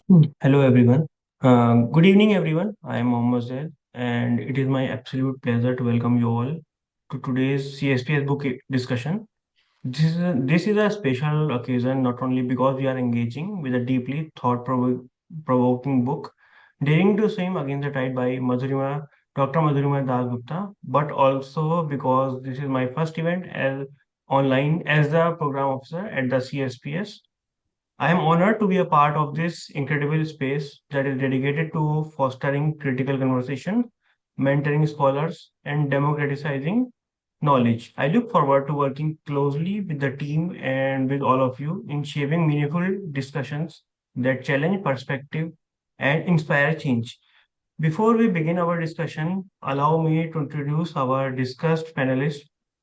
Hello everyone. Good evening everyone. I am Mohammad Zaid and it is my absolute pleasure to welcome you all to today's CSPS book discussion. This is a special occasion not only because we are engaging with a deeply thought-provoking book, Daring to Swim Against the Tide by Dr. Madhurima Dasgupta, but also because this is my first event as online as the program officer at the CSPS. I am honored to be a part of this incredible space that is dedicated to fostering critical conversation, mentoring scholars, and democratizing knowledge. I look forward to working closely with the team and with all of you in shaping meaningful discussions that challenge perspective and inspire change. Before we begin our discussion, allow me to introduce our discussed panelist,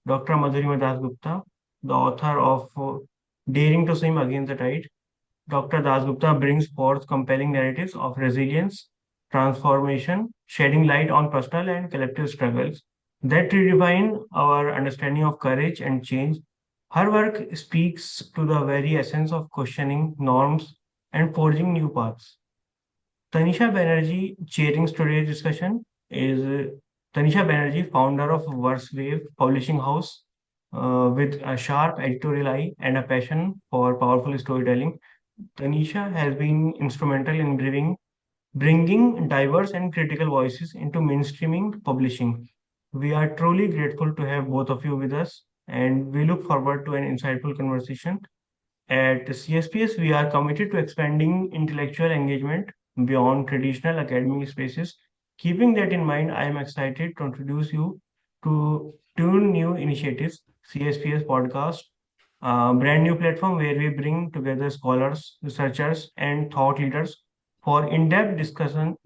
Dr. Madhurima Dasgupta, the author of Daring to Swim Against the Tide. Dr. Dasgupta brings forth compelling narratives of resilience, transformation, shedding light on personal and collective struggles that redefine our understanding of courage and change. Her work speaks to the very essence of questioning norms and forging new paths. Tanisha Banerjee, chairing today's discussion, is Tanisha Banerjee, founder of Wave Publishing House, with a sharp editorial eye and a passion for powerful storytelling. Tanisha has been instrumental in bringing diverse and critical voices into mainstreaming publishing. We are truly grateful to have both of you with us, and we look forward to an insightful conversation. At CSPS, we are committed to expanding intellectual engagement beyond traditional academic spaces. Keeping that in mind, I am excited to introduce you to two new initiatives: CSPS Podcast, a brand new platform where we bring together scholars, researchers, and thought leaders for in-depth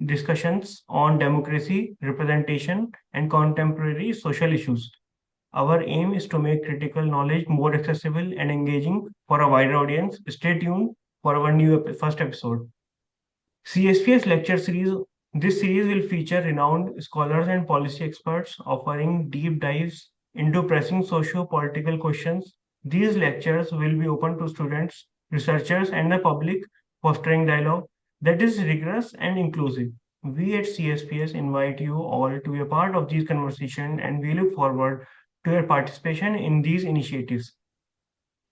discussions on democracy, representation, and contemporary social issues. Our aim is to make critical knowledge more accessible and engaging for a wider audience. Stay tuned for our first episode. CSPS lecture series. This series will feature renowned scholars and policy experts offering deep dives into pressing socio-political questions. These lectures will be open to students, researchers, and the public, fostering dialogue that is rigorous and inclusive. We at CSPS invite you all to be a part of these conversations and we look forward to your participation in these initiatives.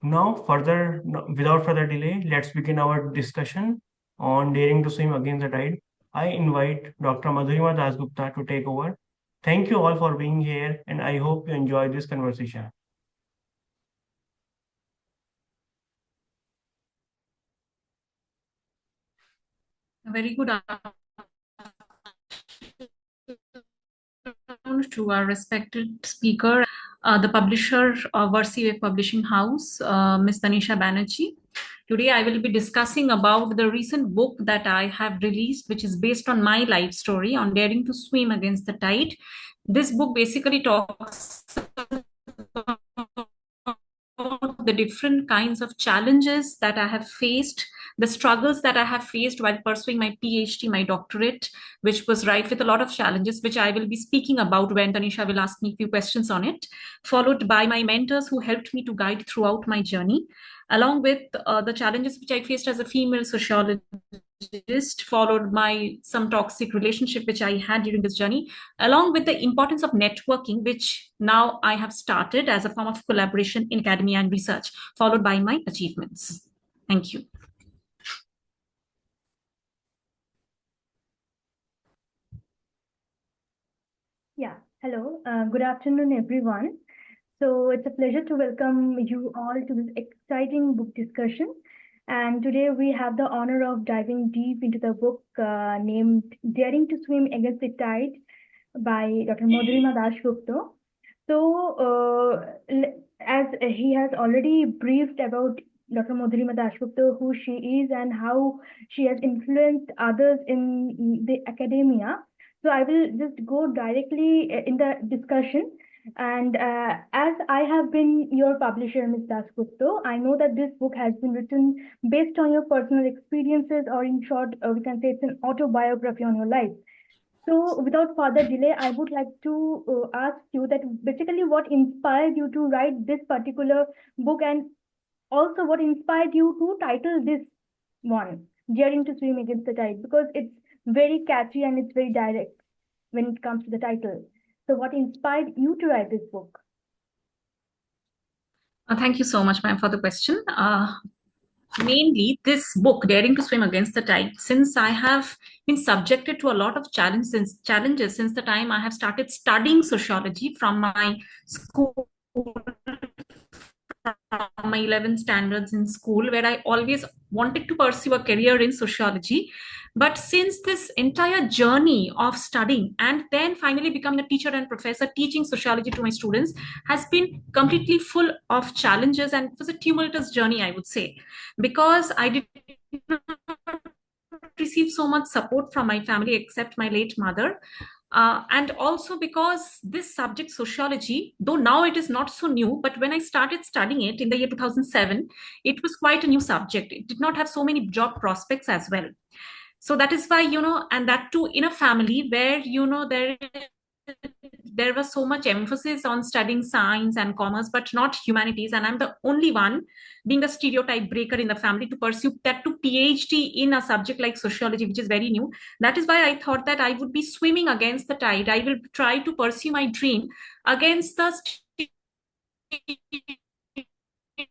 Now, without further delay, let's begin our discussion on daring to swim against the tide. I invite Dr. Madhurima Dasgupta to take over. Thank you all for being here, and I hope you enjoy this conversation. A very good afternoon to our respected speaker, the publisher of Wave Publishing House, Ms. Tanisha Banerjee. Today, I will be discussing about the recent book that I have released, which is based on my life story on daring to swim against the tide. This book basically talks about the different kinds of challenges that I have faced, the struggles that I have faced while pursuing my PhD, my doctorate, which was rife with a lot of challenges, which I will be speaking about when Tanisha will ask me a few questions on it, followed by my mentors who helped me to guide throughout my journey, along with the challenges which I faced as a female sociologist, followed by some toxic relationship which I had during this journey, along with the importance of networking, which now I have started as a form of collaboration in academia and research, followed by my achievements. Thank you. Yeah, hello. Good afternoon, everyone. So it's a pleasure to welcome you all to this exciting book discussion. And today we have the honor of diving deep into the book named Daring to Swim Against the Tide by Dr. Madhurima Dasgupta. So, as he has already briefed about Dr. Madhurima Dasgupta, who she is and how she has influenced others in the academia. So I will just go directly in the discussion. And as I have been your publisher, Ms. Dasgupta, I know that this book has been written based on your personal experiences, or in short, we can say it's an autobiography on your life. So, without further delay, I would like to ask you that basically what inspired you to write this particular book, and also what inspired you to title this one. Daring to Swim Against the Tide, because it's very catchy and it's very direct when it comes to the title. So, what inspired you to write this book? Thank you so much, ma'am, for the question. Mainly, this book, Daring to Swim Against the Tide, since I have been subjected to a lot of challenges since the time I have started studying sociology from my school, from my 11th standards in school, where I always wanted to pursue a career in sociology. But since this entire journey of studying and then finally becoming a teacher and professor teaching sociology to my students has been completely full of challenges, and it was a tumultuous journey, I would say, because I did not receive so much support from my family except my late mother. And also because this subject, sociology, though now it is not so new, but when I started studying it in the year 2007, it was quite a new subject. It did not have so many job prospects as well. So that is why, and that too in a family where, there was so much emphasis on studying science and commerce, but not humanities. And I'm the only one, being the stereotype breaker in the family, to pursue that to PhD in a subject like sociology, which is very new. That is why I thought that I would be swimming against the tide. I will try to pursue my dream against the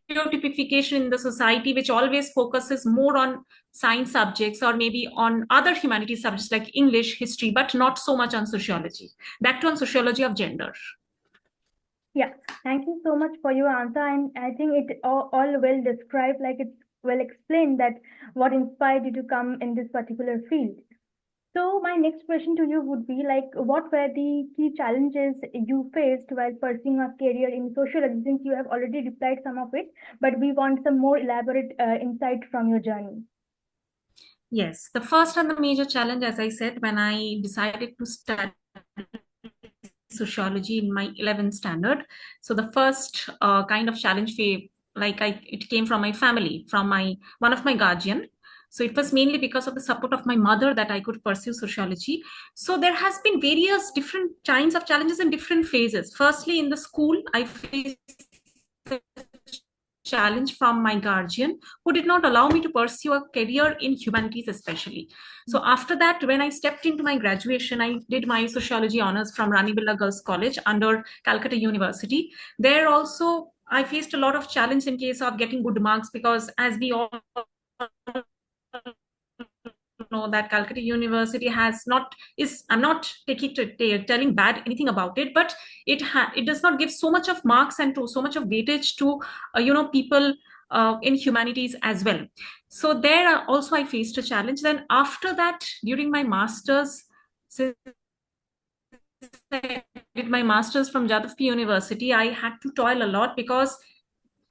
stereotypification in the society, which always focuses more on science subjects or maybe on other humanities subjects like English, history, but not so much on sociology. That too on sociology of gender. Yeah, thank you so much for your answer. And I think it all well described, like it's well explained that what inspired you to come in this particular field. So my next question to you would be like, what were the key challenges you faced while pursuing a career in sociology? Since you have already replied some of it, but we want some more elaborate insight from your journey. Yes, the first and the major challenge, as I said, when I decided to study sociology in my 11th standard. So the first kind of challenge, it came from my family, from one of my guardian. So it was mainly because of the support of my mother that I could pursue sociology. So there has been various different kinds of challenges in different phases. Firstly, in the school, I faced challenge from my guardian, who did not allow me to pursue a career in humanities especially. So after that, when I stepped into my graduation, I did my sociology honors from Rani Billa Girls College under Calcutta University. There also I faced a lot of challenge in case of getting good marks, because as we all know that Calcutta University has not is I'm not telling bad anything about it, but it does not give so much of marks and so much of weightage to people in humanities as well. So there also I faced a challenge. Then after that, during my masters, since I did my masters from Jadavpur University, I had to toil a lot, because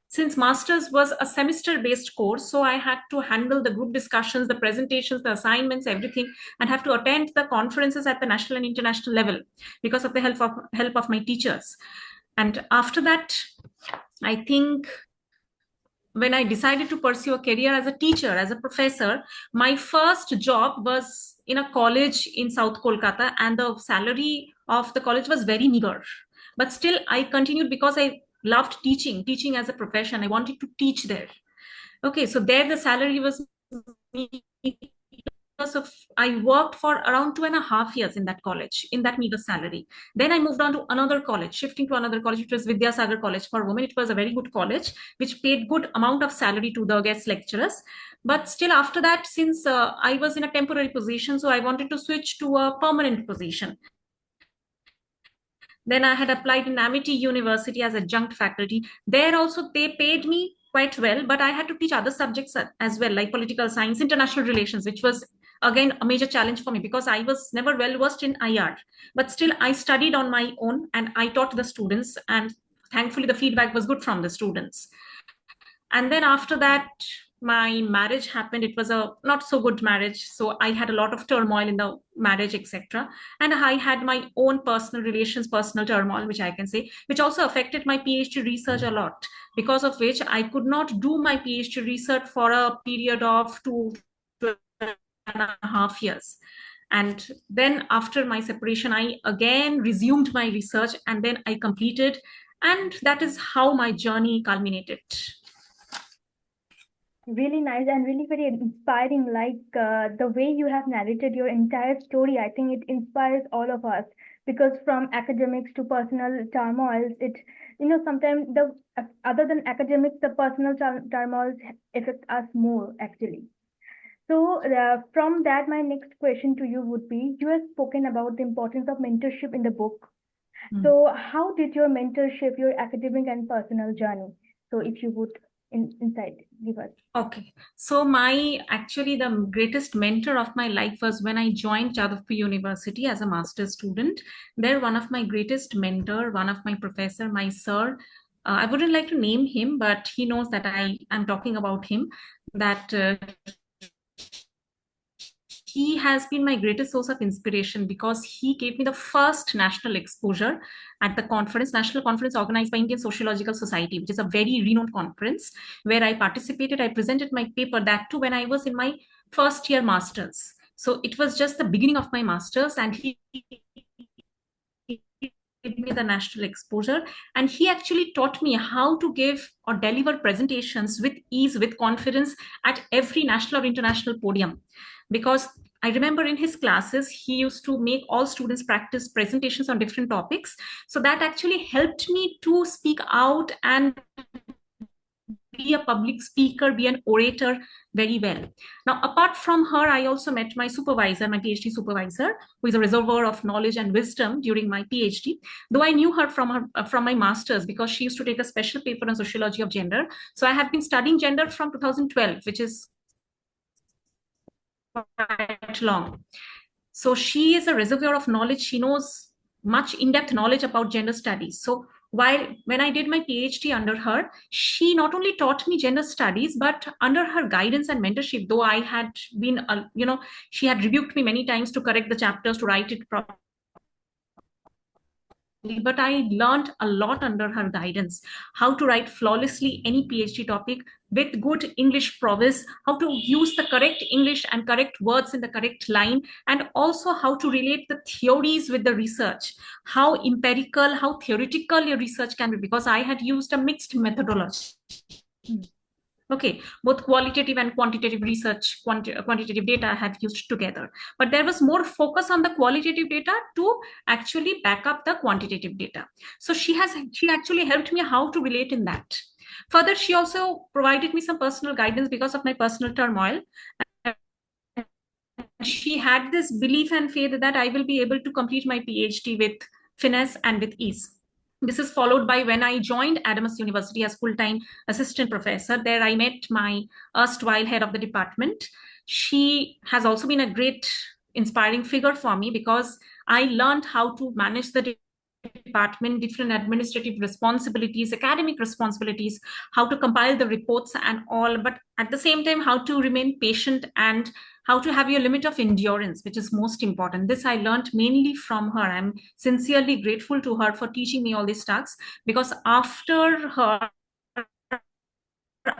since masters was a semester based course, so I had to handle the group discussions, the presentations, the assignments, everything, and have to attend the conferences at the national and international level because of the help of my teachers. And after that, I think when I decided to pursue a career as a teacher, as a professor, my first job was in a college in South Kolkata, and the salary of the college was very meager. But still, I continued because I loved teaching as a profession. I wanted to teach there. Okay, so there the salary was because of I worked for around 2.5 years in that college, in that meager salary. Then I moved on to another college, shifting to another college, which was Vidyasagar College for Women. It was a very good college, which paid good amount of salary to the guest lecturers. But still, after that, since I was in a temporary position, so I wanted to switch to a permanent position. Then I had applied in Amity University as adjunct faculty. There also they paid me quite well, but I had to teach other subjects as well, like political science, international relations, which was again a major challenge for me because I was never well versed in IR. But still, I studied on my own and I taught the students, and thankfully the feedback was good from the students. And then after that, my marriage happened. It was a not so good marriage, so I had a lot of turmoil in the marriage, etc. And I had my own personal relations, personal turmoil, which I can say, which also affected my PhD research a lot, because of which I could not do my PhD research for a period of 2.5 years. And then after my separation, I again resumed my research, and then I completed, and that is how my journey culminated. Really nice and really very inspiring. The way you have narrated your entire story, I think it inspires all of us because from academics to personal turmoils, sometimes other than academics, the personal turmoils affect us more actually. So, from that, my next question to you would be: you have spoken about the importance of mentorship in the book. Mm. So, how did your mentor shape your academic and personal journey? So, if you would insight give us. Okay, so the greatest mentor of my life was when I joined Jadavpur University as a master's student. There, one of my greatest mentor, one of my professor, my sir. I wouldn't like to name him, but he knows that I am talking about him. That he has been my greatest source of inspiration because he gave me the first national exposure at the national conference organized by Indian Sociological Society, which is a very renowned conference where I participated. I presented my paper, that too when I was in my first year masters. So it was just the beginning of my masters, and he gave me the national exposure, and he actually taught me how to give or deliver presentations with ease, with confidence at every national or international podium. Because I remember in his classes, he used to make all students practice presentations on different topics. So that actually helped me to speak out and be a public speaker, be an orator very well. Now, apart from her, I also met my supervisor, my PhD supervisor, who is a reservoir of knowledge and wisdom during my PhD. Though I knew her from my master's because she used to take a special paper on sociology of gender. So I have been studying gender from 2012, which is quite long. So she is a reservoir of knowledge. She knows much in-depth knowledge about gender studies. So when I did my PhD under her, she not only taught me gender studies, but under her guidance and mentorship, though I had been, she had rebuked me many times to correct the chapters, to write it properly, but I learned a lot under her guidance: how to write flawlessly any PhD topic with good English prowess, how to use the correct English and correct words in the correct line, and also how to relate the theories with the research, how empirical, how theoretical your research can be, because I had used a mixed methodology. Okay, both qualitative and quantitative research, quantitative data I have used together. But there was more focus on the qualitative data to actually back up the quantitative data. So she actually helped me how to relate in that. Further, she also provided me some personal guidance because of my personal turmoil. She had this belief and faith that I will be able to complete my PhD with finesse and with ease. This is followed by when I joined Adams University as full-time assistant professor. There I met my erstwhile head of the department. She has also been a great inspiring figure for me because I learned how to manage the department, different administrative responsibilities, academic responsibilities, how to compile the reports and all, but at the same time, how to remain patient and how to have your limit of endurance, which is most important. This I learned mainly from her. I'm sincerely grateful to her for teaching me all these tasks, because after her,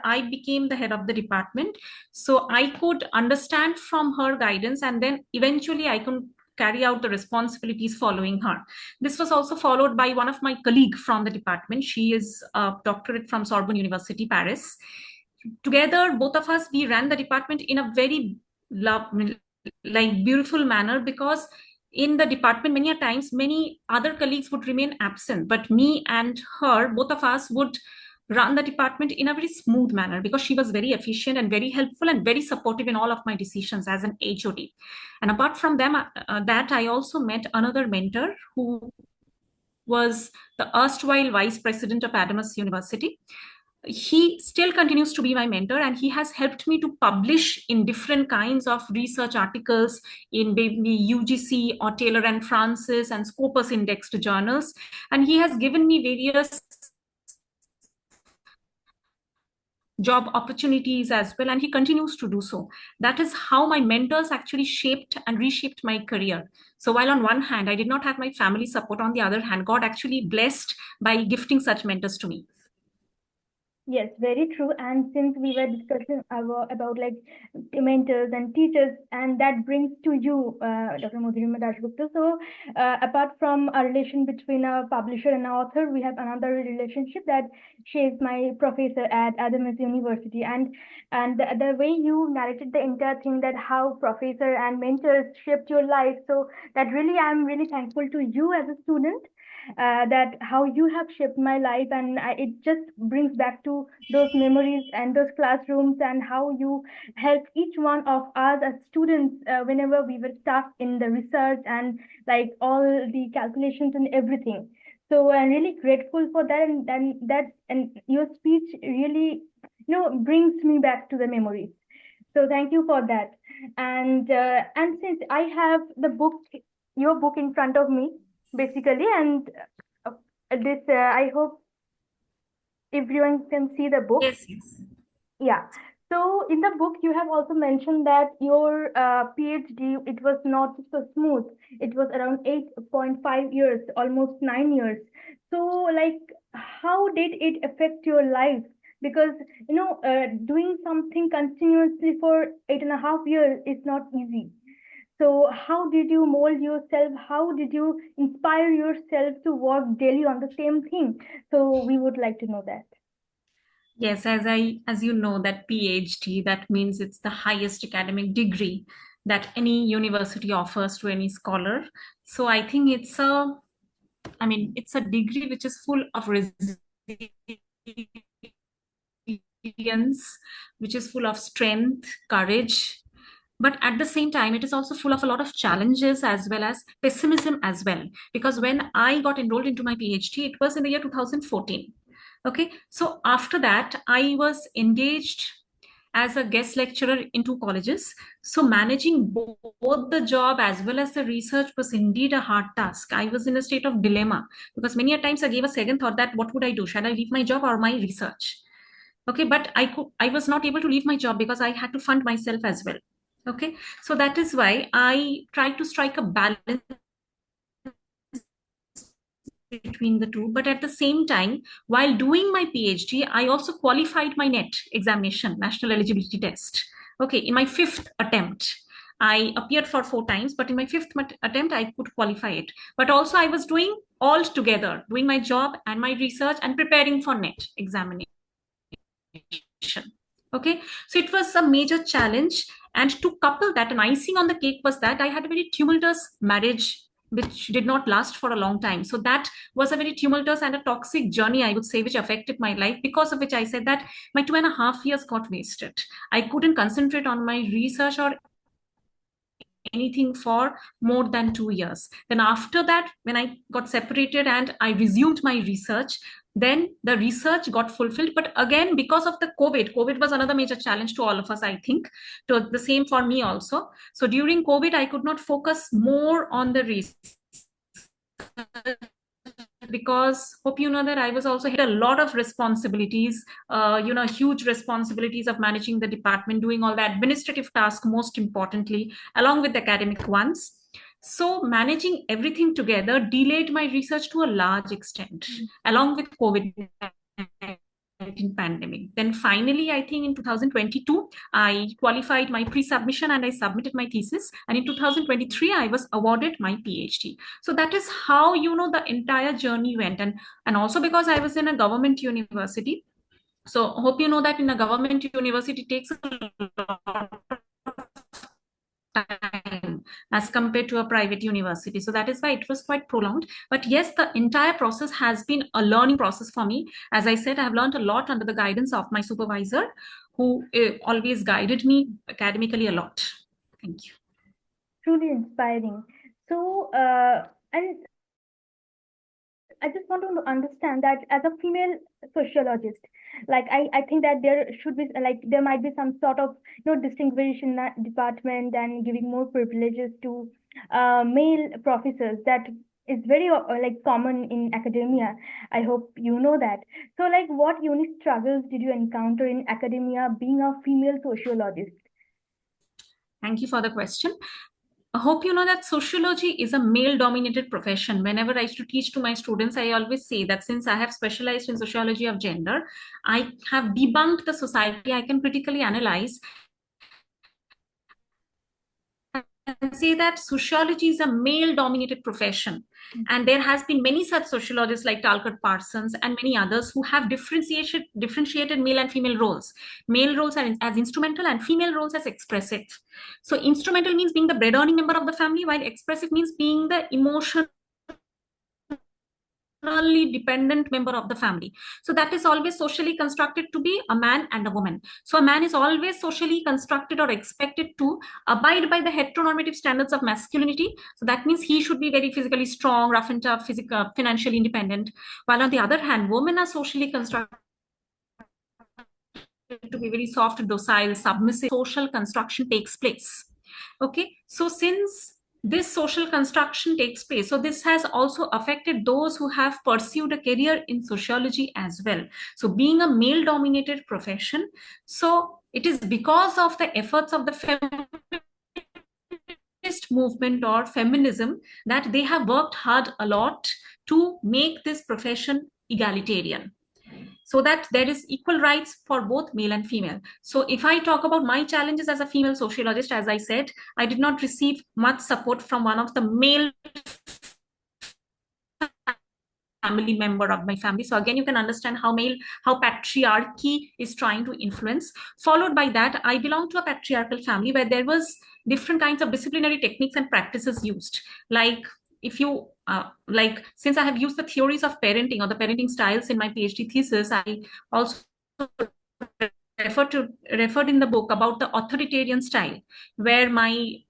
I became the head of the department. So I could understand from her guidance, and then eventually I could carry out the responsibilities following her. This was also followed by one of my colleague from the department. She is a doctorate from Sorbonne University, Paris. Together, both of us, we ran the department in a very beautiful manner, because in the department many a times many other colleagues would remain absent, but me and her, both of us, would run the department in a very smooth manner, because she was very efficient and very helpful and very supportive in all of my decisions as an HOD. And apart from that, I also met another mentor who was the erstwhile vice president of Adams University. He still continues to be my mentor, and he has helped me to publish in different kinds of research articles in maybe UGC or Taylor and Francis and Scopus indexed journals. And he has given me various job opportunities as well, and he continues to do so. That is how my mentors actually shaped and reshaped my career. So while on one hand I did not have my family support, on the other hand God actually blessed by gifting such mentors to me. Yes, very true. And since we were discussing about like mentors and teachers, and that brings to you, Dr. Madhurima Dasgupta. So, apart from a relation between a publisher and an author, we have another relationship that shares my professor at Adams University, and the way you narrated the entire thing, that how professor and mentors shaped your life. So that really, I'm really thankful to you as a student, that how you have shaped my life, and it just brings back to those memories and those classrooms, and how you helped each one of us as students, whenever we were stuck in the research and like all the calculations and everything. So I'm really grateful for that, and your speech really, brings me back to the memories. So thank you for that. And since I have your book in front of me, basically, and this I hope everyone can see the book. Yes, yes. Yeah. So in the book, you have also mentioned that your PhD, it was not so smooth. It was around 8.5 years, almost 9 years. So, like, how did it affect your life? Because, doing something continuously for 8.5 years is not easy. So, how did you mold yourself? How did you inspire yourself to work daily on the same thing? So, we would like to know that. Yes, as you know, that PhD, that means it's the highest academic degree that any university offers to any scholar. So I think it's a degree which is full of resilience, which is full of strength, courage. But at the same time, it is also full of a lot of challenges as well as pessimism as well. Because when I got enrolled into my PhD, it was in the year 2014. Okay, so after that, I was engaged as a guest lecturer in two colleges. So managing both the job as well as the research was indeed a hard task. I was in a state of dilemma because many a times I gave a second thought that what would I do? Shall I leave my job or my research? Okay, but I was not able to leave my job because I had to fund myself as well. Okay, so that is why I tried to strike a balance between the two. But at the same time, while doing my PhD, I also qualified my NET examination, National Eligibility Test. Okay, in my fifth attempt. I appeared for 4 times, but in my fifth attempt, I could qualify it. But also, I was doing all together, doing my job and my research and preparing for NET examination. Okay, so it was a major challenge. And to couple that, an icing on the cake was that I had a very tumultuous marriage which did not last for a long time. So that was a very tumultuous and a toxic journey, I would say, which affected my life, because of which I said that my 2.5 years got wasted. I couldn't concentrate on my research or anything for more than 2 years. Then after that, when I got separated and I resumed my research, then the research got fulfilled. But again, because of the COVID was another major challenge to all of us, I think. To the same for me also. So during COVID, I could not focus more on the research because hope you know that I was also had a lot of responsibilities, huge responsibilities of managing the department, doing all the administrative tasks, most importantly, along with the academic ones. So managing everything together delayed my research to a large extent, along with COVID-19 pandemic. Then finally, I think in 2022, I qualified my pre-submission and I submitted my thesis. And in 2023, I was awarded my PhD. So that is how, the entire journey went. And also because I was in a government university. So hope you know that in a government university, it takes a lot time as compared to a private university. So that is why it was quite prolonged. But yes, the entire process has been a learning process for me. As I said, I have learned a lot under the guidance of my supervisor, who always guided me academically a lot. Thank you. Truly inspiring. So, and I just want to understand that as a female sociologist, like I think that there should be like there might be some sort of distinguishing in that department and giving more privileges to male professors. That is very like common in academia. I hope you know that. So, like, what unique struggles did you encounter in academia being a female sociologist? Thank you for the question. I hope you know that sociology is a male dominated profession. Whenever I used to teach to my students, I always say that since I have specialized in sociology of gender, I have debunked the society. I can critically analyze and say that sociology is a male dominated profession. And there has been many such sociologists like Talcott Parsons and many others who have differentiated male and female roles. Male roles are as instrumental and female roles as expressive. So instrumental means being the bread earning member of the family, while expressive means being the emotionally dependent member of the family. So that is always socially constructed to be a man and a woman. So a man is always socially constructed or expected to abide by the heteronormative standards of masculinity. So that means he should be very physically strong, rough and tough, physical, financially independent. While on the other hand, women are socially constructed to be very soft, docile, submissive. Social construction takes place. Okay, so since this social construction takes place, so this has also affected those who have pursued a career in sociology as well. So being a male dominated profession, so it is because of the efforts of the feminist movement or feminism that they have worked hard a lot to make this profession egalitarian, so that there is equal rights for both male and female. So if I talk about my challenges as a female sociologist, as I said, I did not receive much support from one of the male family member of my family. So again, you can understand how patriarchy is trying to influence. Followed by that, I belong to a patriarchal family where there was different kinds of disciplinary techniques and practices used. Like if you since I have used the theories of parenting or the parenting styles in my PhD thesis, I also referred in the book about the authoritarian style, where the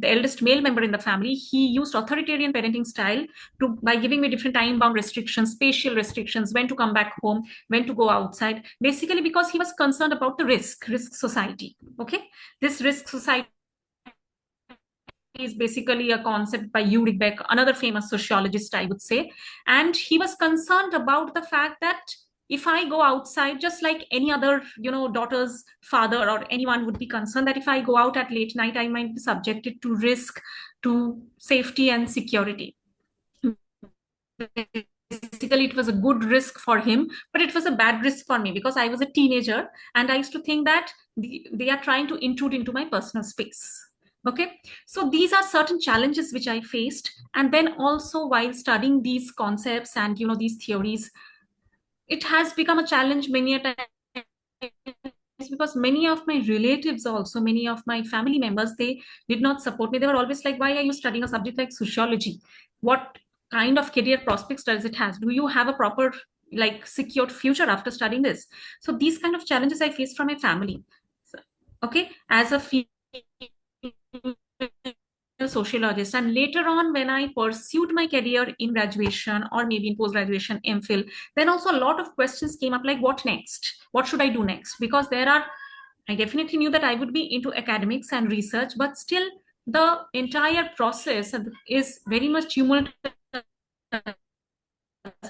eldest male member in the family, he used authoritarian parenting style by giving me different time bound restrictions, spatial restrictions, when to come back home, when to go outside, basically because he was concerned about the risk society. Okay, this risk society is basically a concept by Ulrich Beck, another famous sociologist, I would say. And he was concerned about the fact that if I go outside, just like any other, daughter's father or anyone would be concerned that if I go out at late night, I might be subjected to risk to safety and security. Basically, it was a good risk for him, but it was a bad risk for me because I was a teenager and I used to think that they are trying to intrude into my personal space. Okay, so these are certain challenges which I faced. And then also while studying these concepts and these theories, it has become a challenge many a time, because many of my relatives, also many of my family members, they did not support me. They were always like, why are you studying a subject like sociology? What kind of career prospects does it have? Do you have a proper secured future after studying this? So these kind of challenges I faced from my family. Okay, as a female sociologist. And later on, when I pursued my career in graduation or maybe in post-graduation MPhil, then also a lot of questions came up like, what next? What should I do next? Because I definitely knew that I would be into academics and research, but still the entire process is very much tumultuous.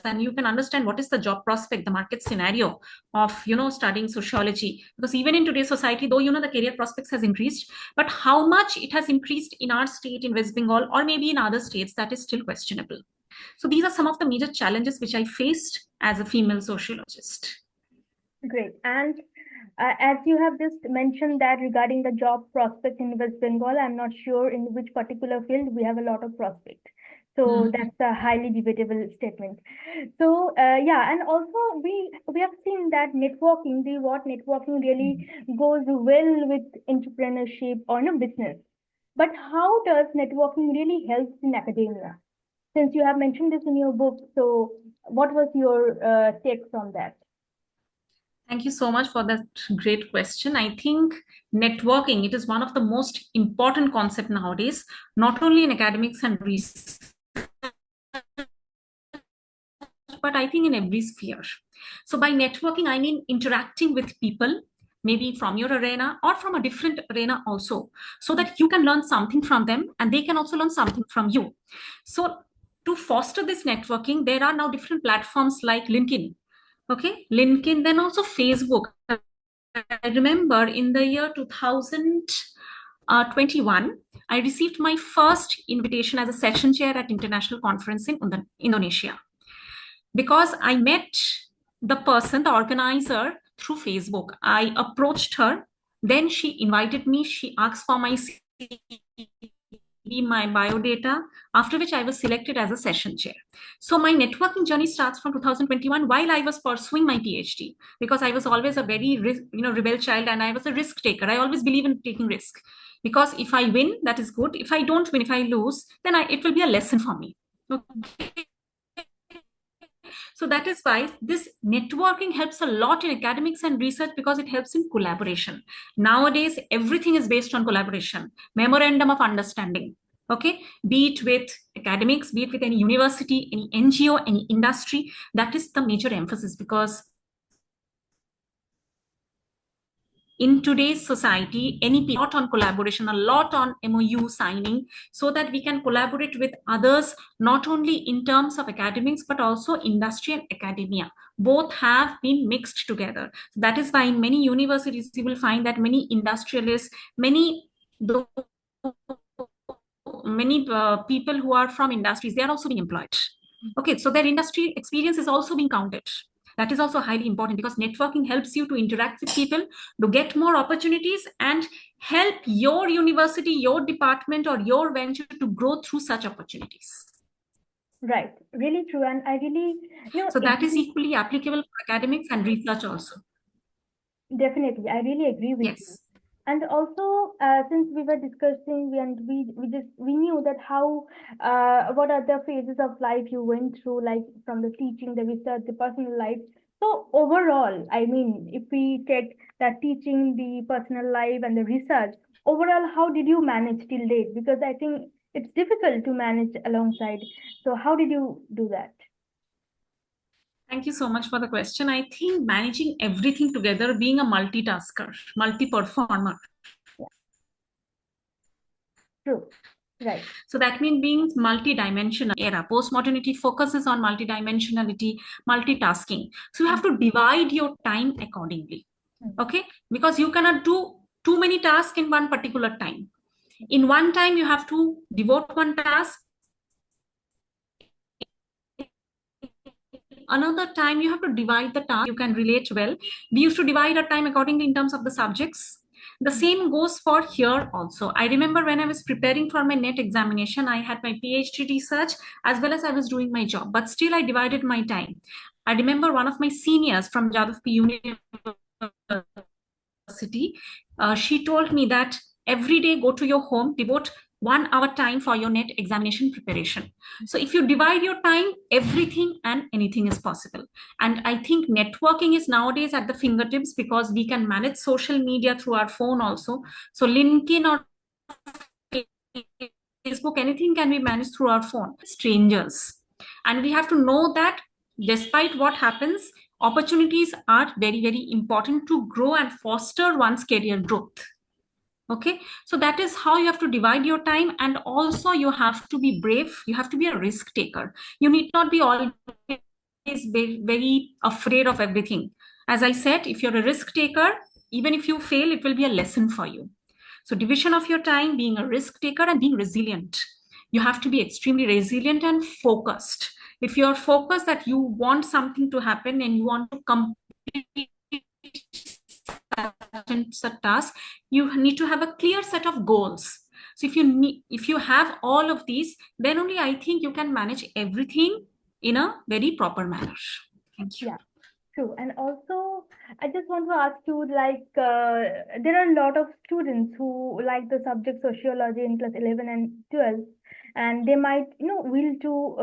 And you can understand what is the job prospect, the market scenario of studying sociology, because even in today's society, though the career prospects has increased, but how much it has increased in our state, in West Bengal, or maybe in other states, that is still questionable. So these are some of the major challenges which I faced as a female sociologist. Great. And as you have just mentioned that regarding the job prospects in West Bengal, I'm not sure in which particular field we have a lot of prospect. So that's a highly debatable statement. So yeah, and also we have seen that networking really goes well with entrepreneurship or business. But how does networking really help in academia? Since you have mentioned this in your book, so what was your takes on that? Thank you so much for that great question. I think networking, it is one of the most important concepts nowadays, not only in academics and research, but I think in every sphere. So by networking, I mean interacting with people, maybe from your arena or from a different arena also, so that you can learn something from them and they can also learn something from you. So to foster this networking, there are now different platforms like LinkedIn. Okay, LinkedIn, then also Facebook. I remember in the year 2021, I received my first invitation as a session chair at international conference in Indonesia. Because I met the person, the organizer, through Facebook. I approached her. Then she invited me. She asked for my CV, my biodata, after which I was selected as a session chair. So my networking journey starts from 2021 while I was pursuing my PhD, because I was always a very rebel child, and I was a risk taker. I always believe in taking risk, because if I win, that is good. If I don't win, if I lose, then it will be a lesson for me. Okay. So that is why this networking helps a lot in academics and research, because it helps in collaboration. Nowadays, everything is based on collaboration, memorandum of understanding. Okay, be it with academics, be it with any university, any NGO, any industry, that is the major emphasis, because in today's society, a lot on collaboration, a lot on MOU signing, so that we can collaborate with others, not only in terms of academics, but also industry and academia. Both have been mixed together. That is why in many universities, you will find that many industrialists, many people who are from industries, they are also being employed. Okay, so their industry experience is also being counted. That is also highly important, because networking helps you to interact with people, to get more opportunities, and help your university, your department, or your venture to grow through such opportunities. Right, really true. And I really, so that is equally applicable for academics and research also. Definitely, I really agree with you. And also, since we were discussing, we knew that how what are the phases of life you went through, like from the teaching, the research, the personal life. So overall, I mean, if we take that teaching, the personal life, and the research, overall, how did you manage till date? Because I think it's difficult to manage alongside. So how did you do that? Thank you so much for the question. I think managing everything together, being a multitasker, multi-performer. Yeah. True. Right. So that means being multi-dimensional era. Postmodernity focuses on multidimensionality, multitasking. So you have to divide your time accordingly. Okay? Because you cannot do too many tasks in one particular time. In one time, you have to devote one task. Another time, you have to divide the task. You can relate well. We used to divide our time accordingly in terms of the subjects. The same goes for here also. I remember when I was preparing for my NET examination, I had my PhD research as well as I was doing my job, but still I divided my time. I remember one of my seniors from Jadavpur University, she told me that every day go to your home, devote 1 hour time for your NET examination preparation. So if you divide your time, everything and anything is possible. And I think networking is nowadays at the fingertips, because we can manage social media through our phone also. So LinkedIn or Facebook, anything can be managed through our phone. Strangers. And we have to know that despite what happens, opportunities are very, very important to grow and foster one's career growth. Okay, so that is how you have to divide your time. And also you have to be brave. You have to be a risk taker. You need not be always very afraid of everything. As I said, if you're a risk taker, even if you fail, it will be a lesson for you. So division of your time, being a risk taker, and being resilient. You have to be extremely resilient and focused. If you're focused that you want something to happen and you want to complete such task, you need to have a clear set of goals. So if you have all of these, then only I think you can manage everything in a very proper manner. Thank you. Yeah, true. And also, I just want to ask you, like, there are a lot of students who like the subject sociology in class 11 and 12, and they might, will to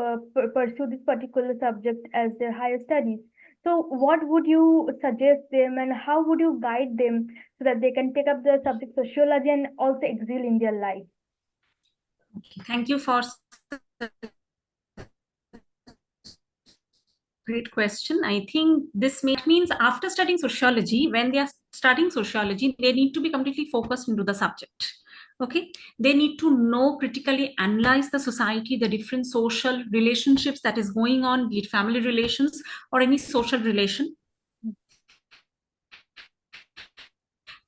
pursue this particular subject as their higher studies. So what would you suggest them, and how would you guide them so that they can take up the subject sociology and also excel in their life? Thank you for great question. I think this means after studying sociology, when they are studying sociology, they need to be completely focused into the subject. Okay, they need to know, critically analyze the society, the different social relationships that is going on, be it family relations or any social relation.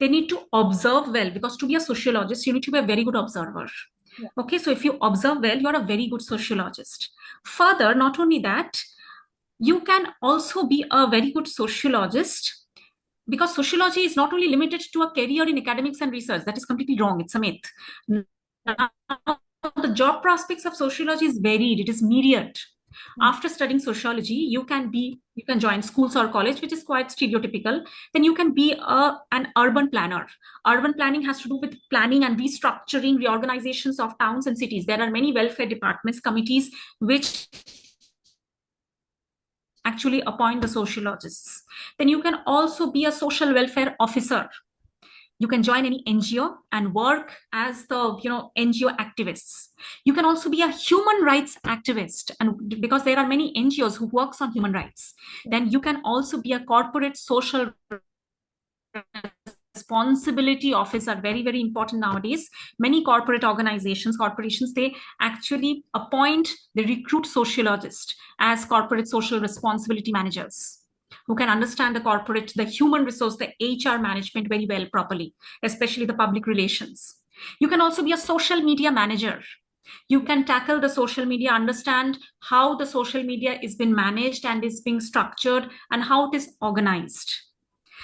They need to observe well, because to be a sociologist, you need to be a very good observer. Yeah. Okay, so if you observe well, you're a very good sociologist. Further, not only that, you can also be a very good sociologist, because sociology is not only limited to a career in academics and research. That is completely wrong. It's a myth. Now, the job prospects of sociology is varied. It is myriad. After studying sociology, you can join schools or college, which is quite stereotypical. Then you can be an urban planner. Urban planning has to do with planning and restructuring, reorganizations of towns and cities. There are many welfare departments, committees, which actually appoint the sociologists. Then you can also be a social welfare officer. You can join any NGO and work as the NGO activists. You can also be a human rights activist, and because there are many NGOs who works on human rights. Then you can also be a corporate social responsibility officer. Very, very important nowadays. Many corporations, they actually they recruit sociologists as corporate social responsibility managers, who can understand the human resource, the HR management very well, properly, especially the public relations. You can also be a social media manager. You can tackle the social media, understand how the social media is being managed and is being structured and how it is organized.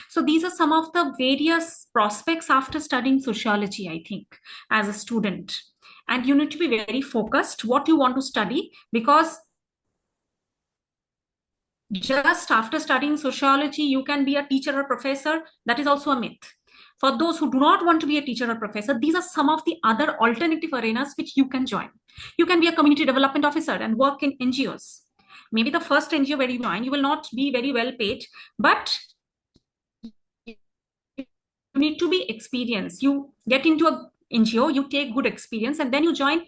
So these are some of the various prospects after studying sociology, I think, as a student. And you need to be very focused what you want to study, because just after studying sociology, you can be a teacher or professor. That is also a myth. For those who do not want to be a teacher or professor, these are some of the other alternative arenas which you can join. You can be a community development officer and work in NGOs. Maybe the first NGO where you join, you will not be very well paid, but you need to be experienced. You get into a NGO, you take good experience, and then you join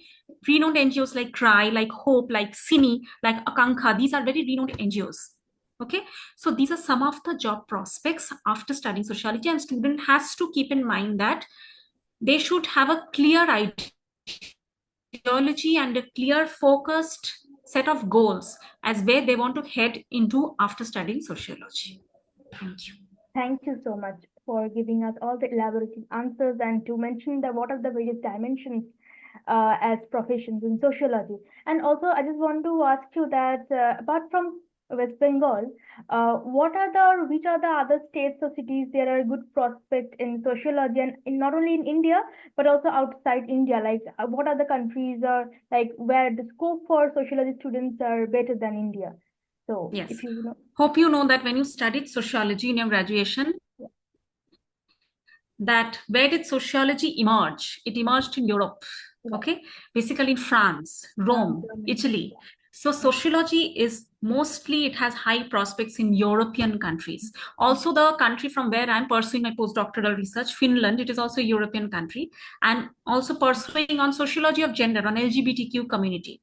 renowned NGOs like CRY, like HOPE, like CINI, like Akanksha. These are very renowned NGOs. Okay, so these are some of the job prospects after studying sociology, and student has to keep in mind that they should have a clear ideology and a clear focused set of goals as where they want to head into after studying sociology. Thank you. Thank you so much for giving us all the elaborate answers and to mention what are the various dimensions as professions in sociology. And also, I just want to ask you that apart from West Bengal, which are the other states or cities there are good prospect in sociology, and not only in India but also outside India? Like, what are the countries or like where the scope for sociology students are better than India? So, yes, if you know. Hope you know that when you studied sociology in your graduation, that where did sociology emerge? It emerged in Europe, okay? Basically in France, Rome, Italy. So sociology is mostly, it has high prospects in European countries. Also the country from where I'm pursuing my postdoctoral research, Finland, it is also a European country, and also pursuing on sociology of gender, on LGBTQ community.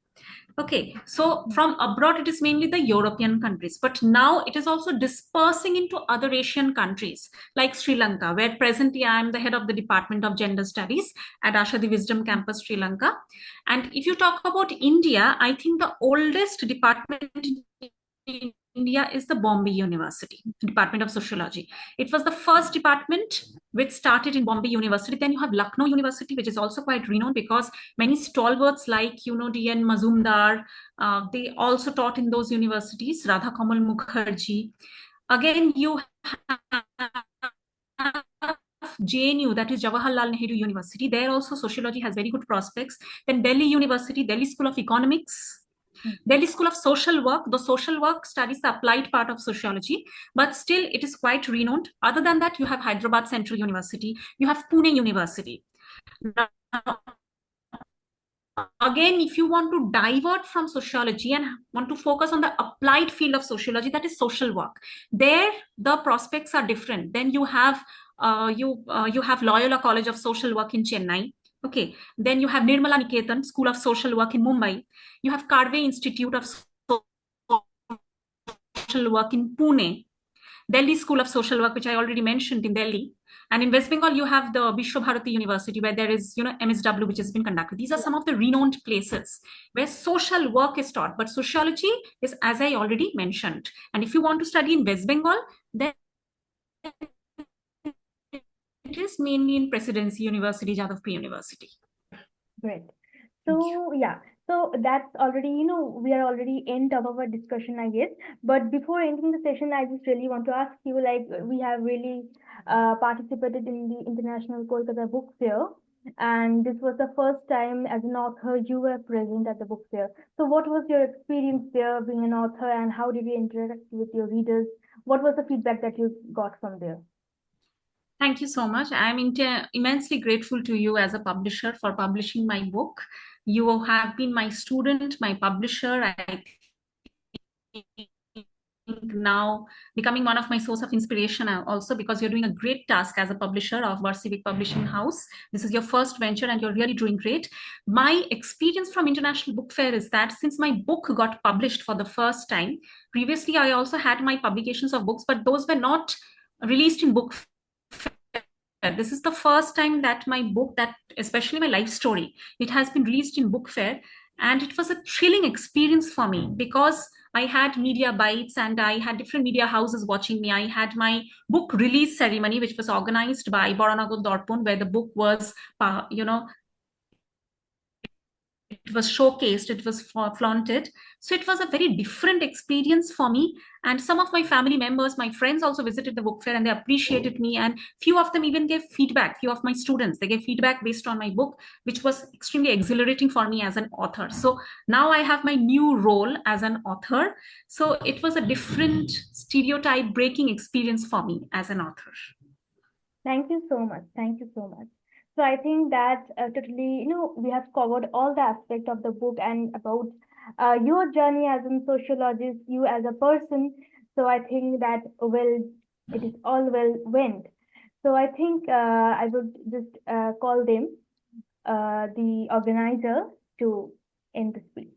Okay, so from abroad, it is mainly the European countries, but now it is also dispersing into other Asian countries like Sri Lanka, where presently I am the head of the Department of Gender Studies at Ashadi Wisdom Campus, Sri Lanka. And if you talk about India, I think the oldest department in India is the Bombay University, Department of Sociology. It was the first department which started in Bombay University. Then you have Lucknow University, which is also quite renowned because many stalwarts like, D.N. Mazumdar, they also taught in those universities, Radha Kamal Mukherjee. Again, you have JNU, that is Jawaharlal Nehru University. There also sociology has very good prospects. Then Delhi University, Delhi School of Economics, Delhi School of Social Work. The social work studies the applied part of sociology, but still it is quite renowned. Other than that, you have Hyderabad Central University, you have Pune University. Now, again, if you want to divert from sociology and want to focus on the applied field of sociology, that is social work, there the prospects are different. Then you have you have Loyola College of Social Work in Chennai. Okay, then you have Nirmala Niketan School of Social Work in Mumbai. You have Karve Institute of Social Work in Pune. Delhi School of Social Work, which I already mentioned, in Delhi. And in West Bengal, you have the Vishwabharati University, where there is, MSW, which has been conducted. These are some of the renowned places where social work is taught. But sociology is, as I already mentioned. And if you want to study in West Bengal, then it experience mainly in Presidency University, Jadavpur University. Great. So yeah, so that's already, we are already end of our discussion, I guess. But before ending the session, I just really want to ask you, like, we have really participated in the International Kolkata Book Fair, and this was the first time as an author you were present at the book fair. So what was your experience there being an author, and how did you interact with your readers? What was the feedback that you got from there? Thank you so much. I'm immensely grateful to you as a publisher for publishing my book. You have been my student, my publisher. I think now becoming one of my source of inspiration also, because you're doing a great task as a publisher of Civic Publishing House. This is your first venture and you're really doing great. My experience from International Book Fair is that since my book got published for the first time, previously I also had my publications of books, but those were not released in book fair. This is the first time that my book, that especially my life story, it has been released in book fair. And it was a thrilling experience for me because I had media bites and I had different media houses watching me. I had my book release ceremony, which was organized by Boranagar Dorpon, where the book was, it was showcased, it was flaunted. So it was a very different experience for me. And some of my family members, my friends also visited the book fair and they appreciated me. And few of them even gave feedback. Few of my students, they gave feedback based on my book, which was extremely exhilarating for me as an author. So now I have my new role as an author. So it was a different stereotype breaking experience for me as an author. Thank you so much. Thank you so much. So I think that totally, we have covered all the aspect of the book and about your journey as a sociologist, you as a person. So I think that it is all well went. So I think I would just call them the organizer to end the speech.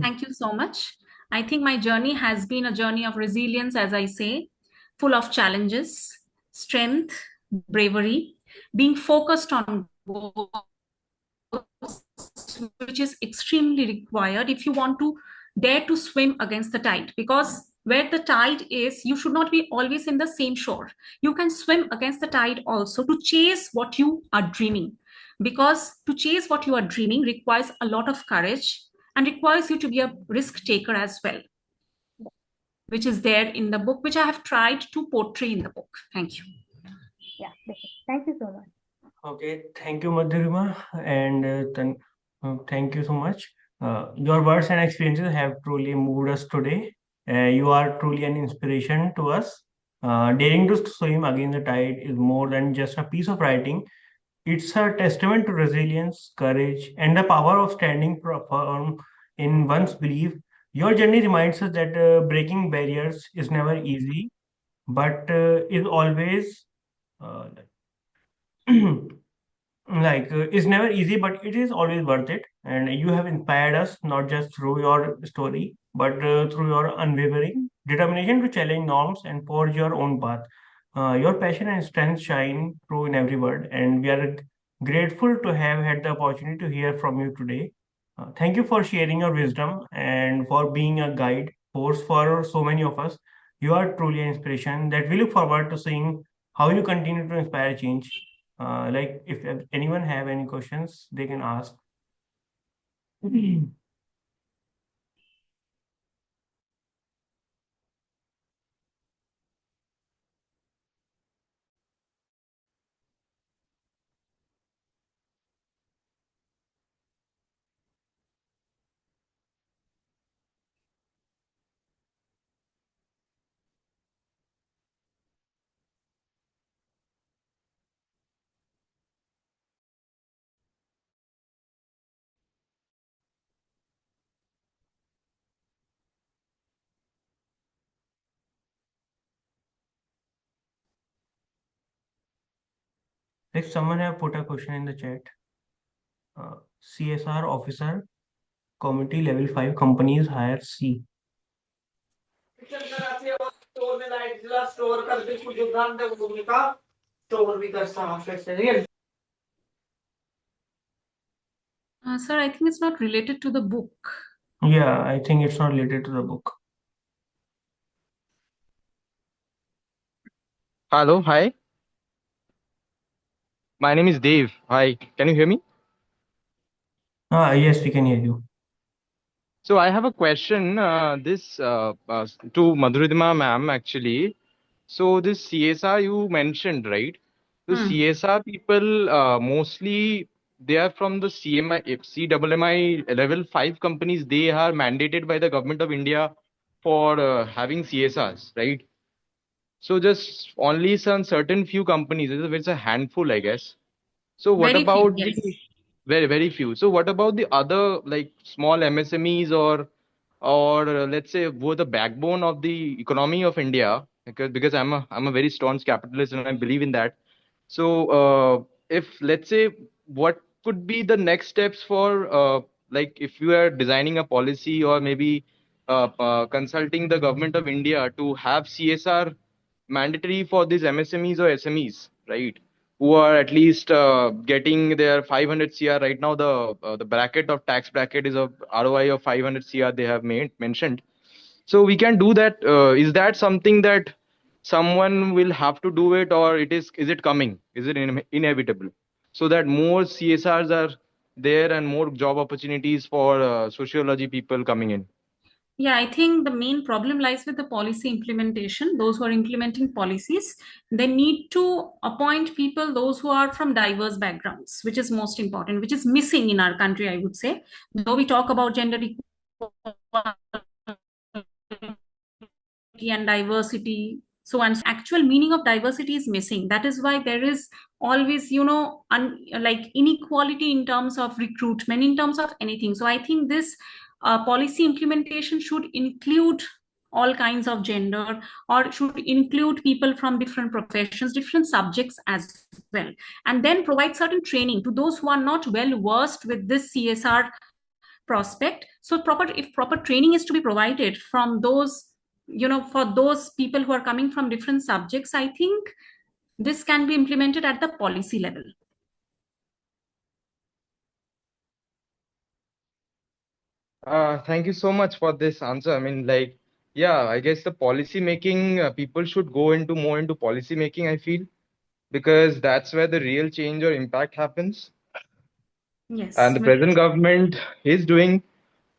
Thank you so much. I think my journey has been a journey of resilience, as I say, full of challenges, strength, bravery, being focused on goals, which is extremely required if you want to dare to swim against the tide. Because where the tide is, you should not be always in the same shore. You can swim against the tide also to chase what you are dreaming. Because to chase what you are dreaming requires a lot of courage and requires you to be a risk taker as well, which is there in the book, which I have tried to portray in the book. Thank you. Yeah, thank you so much. Okay, thank you, Madhurima, and thank you so much. Your words and experiences have truly moved us today. You are truly an inspiration to us. Daring to swim against the tide is more than just a piece of writing. It's a testament to resilience, courage, and the power of standing firm in one's belief. Your journey reminds us that breaking barriers is never easy, but is always uh, it's never easy, but it is always worth it. And you have inspired us not just through your story, but through your unwavering determination to challenge norms and forge your own path. Your passion and strength shine through in every word, and we are grateful to have had the opportunity to hear from you today. Thank you for sharing your wisdom and for being a guide force for so many of us. You are truly an inspiration that we look forward to seeing how you continue to inspire change. Like if anyone have any questions, they can ask. If someone have put a question in the chat, CSR officer, committee level 5 companies hire C. Sir, I think it's not related to the book. Yeah, I think it's not related to the book. Hello, hi. My name is Dave. Hi, can you hear me? Yes, we can hear you. So I have a question. To Madhurima ma'am actually. So this CSR you mentioned, right? The Hmm. CSR people mostly they are from the CMMI level 5 companies. They are mandated by the government of India for having CSRs, right? So just only some certain few companies. It's a handful, I guess. So what Very few, about the yes. very few? So what about the other like small MSMEs or let's say who are the backbone of the economy of India? Because I'm a very staunch capitalist and I believe in that. So if let's say what could be the next steps for like if you are designing a policy or maybe consulting the government of India to have CSR mandatory for these MSMEs or SMEs, right? Who are at least getting their 500 CR right now. The bracket of tax bracket is of ROI of 500 CR they have mentioned. So we can do that. Is that something that someone will have to do it, or is it coming? Is it inevitable? So that more CSRs are there and more job opportunities for sociology people coming in. Yeah, I think the main problem lies with the policy implementation. Those who are implementing policies, they need to appoint people, those who are from diverse backgrounds, which is most important, which is missing in our country, I would say. Though we talk about gender equality and diversity, so and so, actual meaning of diversity is missing. That is why there is always, like inequality in terms of recruitment, in terms of anything. So I think this policy implementation should include all kinds of gender, or should include people from different professions, different subjects as well, and then provide certain training to those who are not well versed with this CSR prospect. So if proper training is to be provided from those, for those people who are coming from different subjects, I think this can be implemented at the policy level. Thank you so much for this answer. I mean, like, yeah, I guess the policy making people should go into more into policy making, I feel, because that's where the real change or impact happens. And Yes, the very present true. government is doing,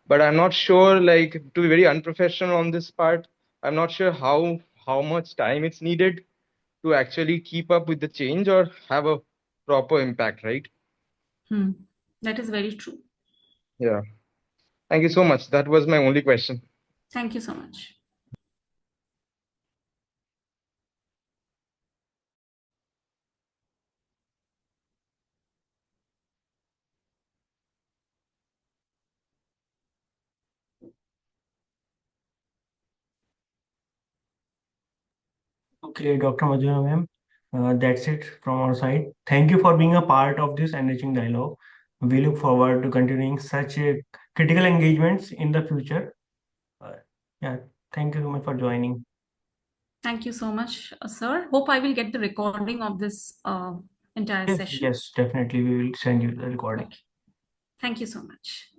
but I'm not sure, like, to be very unprofessional on this part, I'm not sure how much time it's needed to actually keep up with the change or have a proper impact, right? Hmm. That is very true. Yeah. Thank you so much. That was my only question. Thank you so much. Okay, Dr. Madhurima ma'am, that's it from our side. Thank you for being a part of this enriching dialogue. We look forward to continuing such critical engagements in the future. Uh, yeah, thank you so much for joining. Thank you so much, sir. Hope I will get the recording of this entire Yes, session. yes, definitely. We will send you the recording. Okay. Thank you so much.